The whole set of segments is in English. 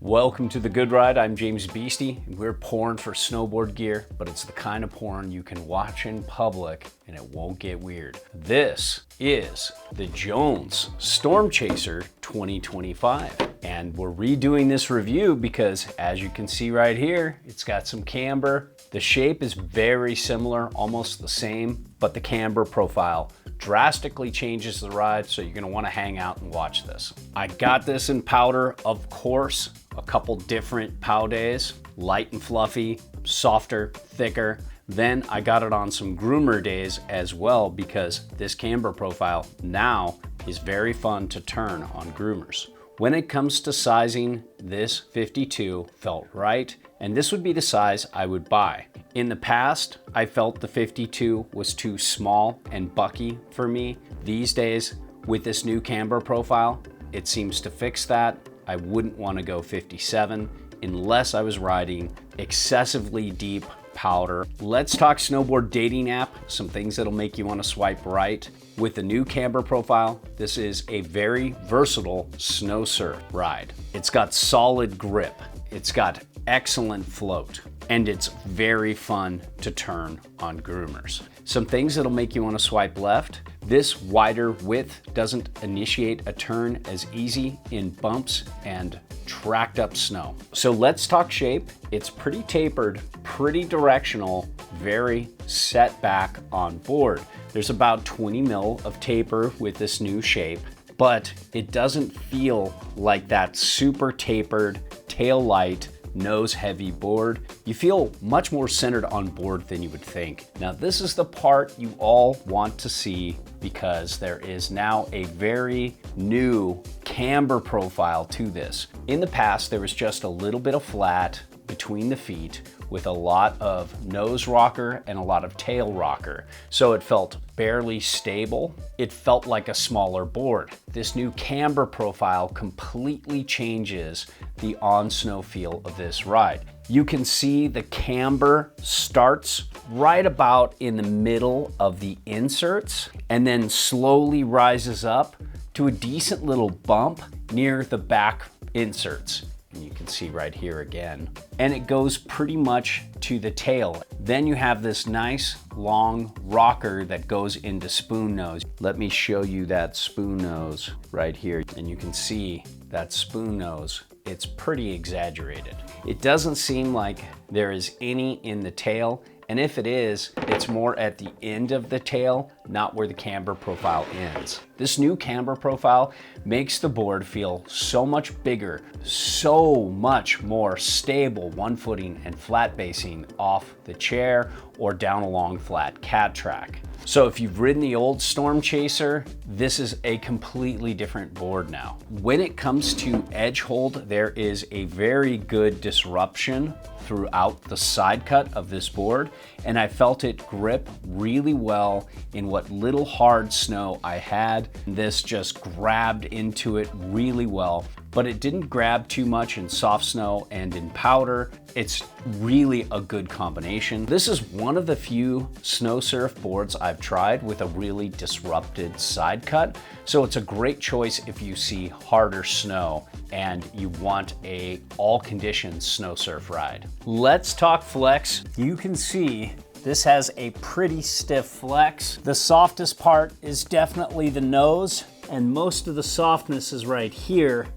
Welcome to The Good Ride. I'm James Beastie, and we're pouring for snowboard gear, but it's the kind of porn you can watch in public and it won't get weird. This is the Jones Storm Chaser 2025. And we're redoing this review because, as you can see right here, it's got some camber. The shape is very similar, almost the same, but the camber profile drastically changes the ride, so you're gonna wanna hang out and watch this. I got this in powder, of course, a couple different pow days, light and fluffy, softer, thicker. Then I got it on some groomer days as well, because this camber profile now is very fun to turn on groomers. When it comes to sizing, this 52 felt right, and this would be the size I would buy. In the past, I felt the 52 was too small and bucky for me. These days, with this new camber profile, it seems to fix that. I wouldn't want to go 57 unless I was riding excessively deep powder. Let's talk snowboard dating app, some things that'll make you want to swipe right. With the new camber profile, this is a very versatile snow surf ride. It's got solid grip, it's got excellent float, and it's very fun to turn on groomers. Some things that'll make you want to swipe left. This wider width doesn't initiate a turn as easy in bumps and tracked up snow. So let's talk shape. It's pretty tapered, pretty directional, very set back on board. There's about 20 mil of taper with this new shape, but it doesn't feel like that super tapered, tail light, nose heavy board. You feel much more centered on board than you would think. Now this is the part you all want to see, because there is now a very new camber profile to this. In the past, there was just a little bit of flat between the feet with a lot of nose rocker and a lot of tail rocker. So it felt barely stable. It felt like a smaller board. This new camber profile completely changes the on-snow feel of this ride. You can see the camber starts right about in the middle of the inserts and then slowly rises up to a decent little bump near the back inserts. And you can see right here again. And it goes pretty much to the tail. Then you have this nice long rocker that goes into spoon nose. Let me show you that spoon nose right here. And you can see that spoon nose. It's pretty exaggerated. It doesn't seem like there is any in the tail. And if it is, it's more at the end of the tail, not where the camber profile ends. This new camber profile makes the board feel so much bigger, so much more stable, one footing and flat basing off the chair or down along flat cat track. So if you've ridden the old Storm Chaser, this is a completely different board now. When it comes to edge hold, there is a very good disruption throughout the side cut of this board, and I felt it grip really well in what little hard snow I had. This just grabbed into it really well, but it didn't grab too much in soft snow and in powder. It's really a good combination. This is one of the few snow surf boards I've tried with a really disrupted side cut. So it's a great choice if you see harder snow and you want a all conditions snow surf ride. Let's talk flex. You can see this has a pretty stiff flex. The softest part is definitely the nose, and most of the softness is right here.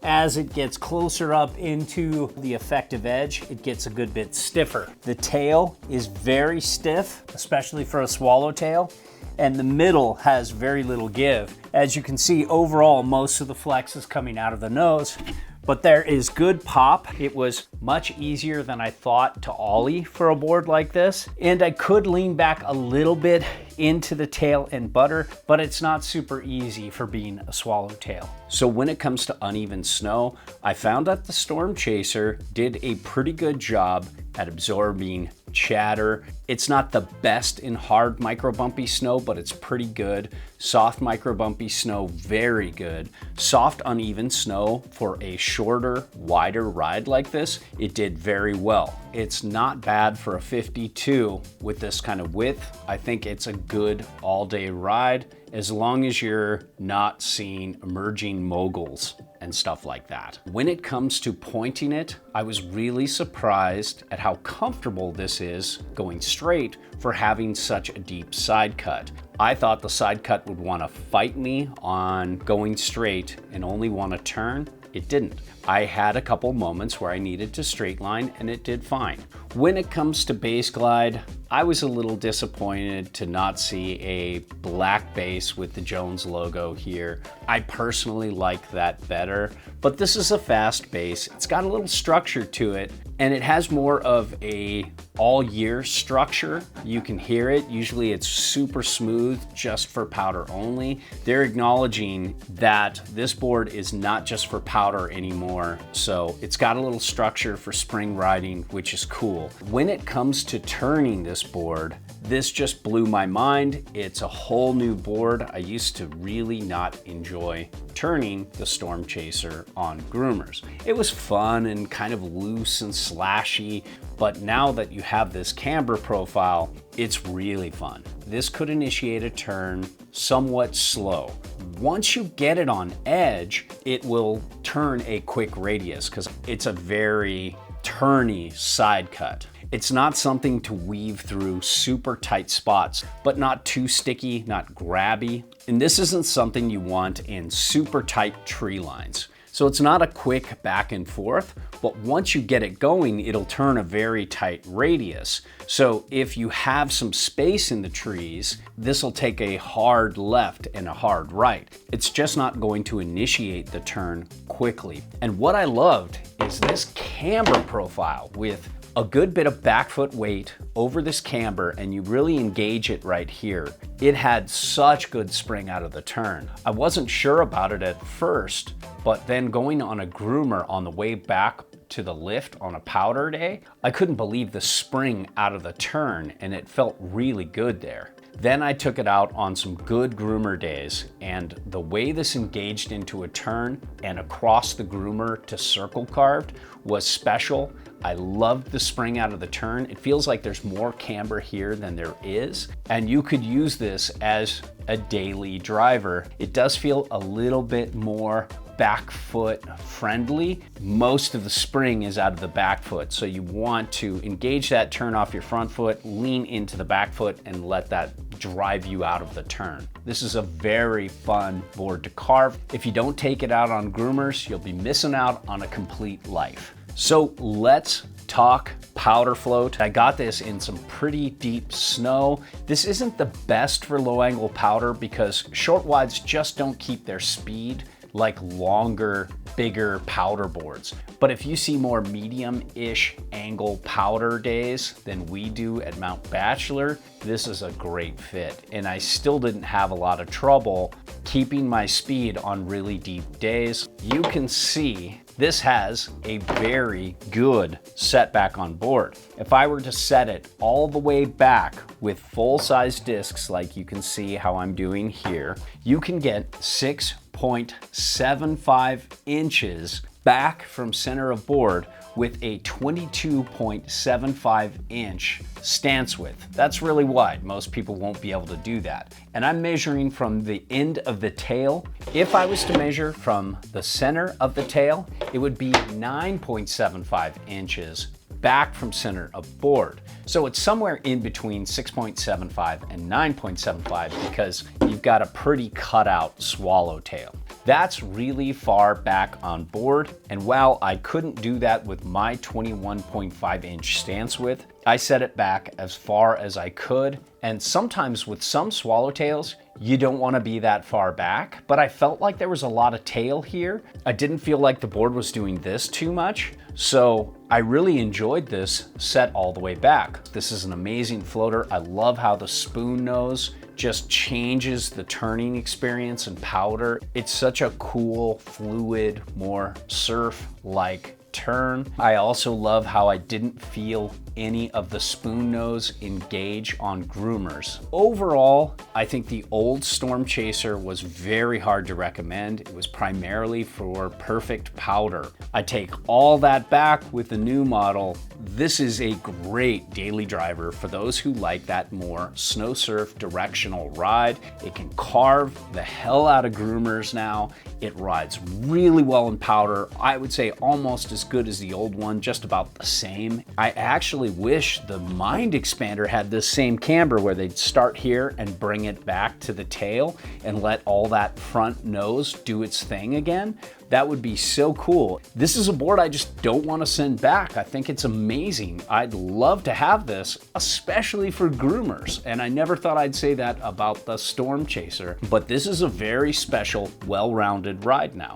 As it gets closer up into the effective edge, it gets a good bit stiffer. The tail is very stiff, especially for a swallowtail, and the middle has very little give. As you can see, overall, most of the flex is coming out of the nose, but there is good pop. It was much easier than I thought to ollie for a board like this, and I could lean back a little bit into the tail and butter, but it's not super easy for being a swallowtail. So when it comes to uneven snow, I found that the Storm Chaser did a pretty good job at absorbing chatter. It's not the best in hard micro bumpy snow, but it's pretty good. Soft micro bumpy snow, very good. Soft uneven snow for a shorter, wider ride like this, it did very well. It's not bad for a 52 with this kind of width. I think it's a good all-day ride, as long as you're not seeing emerging moguls and stuff like that. When it comes to pointing it, I was really surprised at how comfortable this is going straight for having such a deep side cut. I thought the side cut would want to fight me on going straight and only want to turn. It didn't. I had a couple moments where I needed to straight line and it did fine. When it comes to base glide, I was a little disappointed to not see a black base with the Jones logo here. I personally like that better, but this is a fast base. It's got a little structure to it, and it has more of a all year structure. You can hear it. Usually it's super smooth just for powder only. They're acknowledging that this board is not just for powder anymore. So it's got a little structure for spring riding, which is cool. When it comes to turning this board, this just blew my mind. It's a whole new board. I used to really not enjoy turning the Storm Chaser on groomers. It was fun and kind of loose and slashy, but now that you have this camber profile, it's really fun. This could initiate a turn somewhat slow. Once you get it on edge, it will turn a quick radius because it's a very turny side cut. It's not something to weave through super tight spots, but not too sticky, not grabby. And this isn't something you want in super tight tree lines. So it's not a quick back and forth, but once you get it going, it'll turn a very tight radius. So if you have some space in the trees, this will take a hard left and a hard right. It's just not going to initiate the turn quickly. And what I loved is this camber profile with a good bit of back foot weight over this camber, and you really engage it right here. It had such good spring out of the turn. I wasn't sure about it at first, but then going on a groomer on the way back to the lift on a powder day, I couldn't believe the spring out of the turn, and it felt really good there. Then I took it out on some good groomer days, and the way this engaged into a turn and across the groomer to circle carved was special. I loved the spring out of the turn. It feels like there's more camber here than there is, and you could use this as a daily driver. It does feel a little bit more back foot friendly. Most of the spring is out of the back foot, so you want to engage that turn off your front foot, lean into the back foot, and let that drive you out of the turn. This is a very fun board to carve. If you don't take it out on groomers, you'll be missing out on a complete life. So let's talk powder float. I got this in some pretty deep snow. This isn't the best for low angle powder because short wides just don't keep their speed like longer, bigger powder boards. But if you see more medium-ish angle powder days than we do at Mount Bachelor, this is a great fit. And I still didn't have a lot of trouble keeping my speed on really deep days. You can see this has a very good setback on board. If I were to set it all the way back with full-size discs, like you can see how I'm doing here, you can get 6.75 inches back from center of board with a 22.75 inch stance width. That's really wide. Most people won't be able to do that. And I'm measuring from the end of the tail. If I was to measure from the center of the tail, it would be 9.75 inches back from center of board. So it's somewhere in between 6.75 and 9.75 because you've got a pretty cut out swallowtail. That's really far back on board, and while I couldn't do that with my 21.5 inch stance width, I set it back as far as I could. And sometimes with some swallowtails, you don't want to be that far back, but I felt like there was a lot of tail here. I didn't feel like the board was doing this too much, so I really enjoyed this set all the way back. This is an amazing floater. I love how the spoon nose just changes the turning experience in powder. It's such a cool, fluid, more surf-like turn. I also love how I didn't feel any of the spoon nose engage on groomers. Overall, I think the old Storm Chaser was very hard to recommend. It was primarily for perfect powder. I take all that back with the new model. This is a great daily driver for those who like that more snow surf directional ride. It can carve the hell out of groomers now. It rides really well in powder. I would say almost as good as the old one, just about the same. I actually wish the Mind Expander had this same camber where they'd start here and bring it back to the tail and let all that front nose do its thing again. That would be so cool. This is a board I just don't want to send back. I think it's amazing. I'd love to have this, especially for groomers. And I never thought I'd say that about the Storm Chaser, but this is a very special, well-rounded ride now.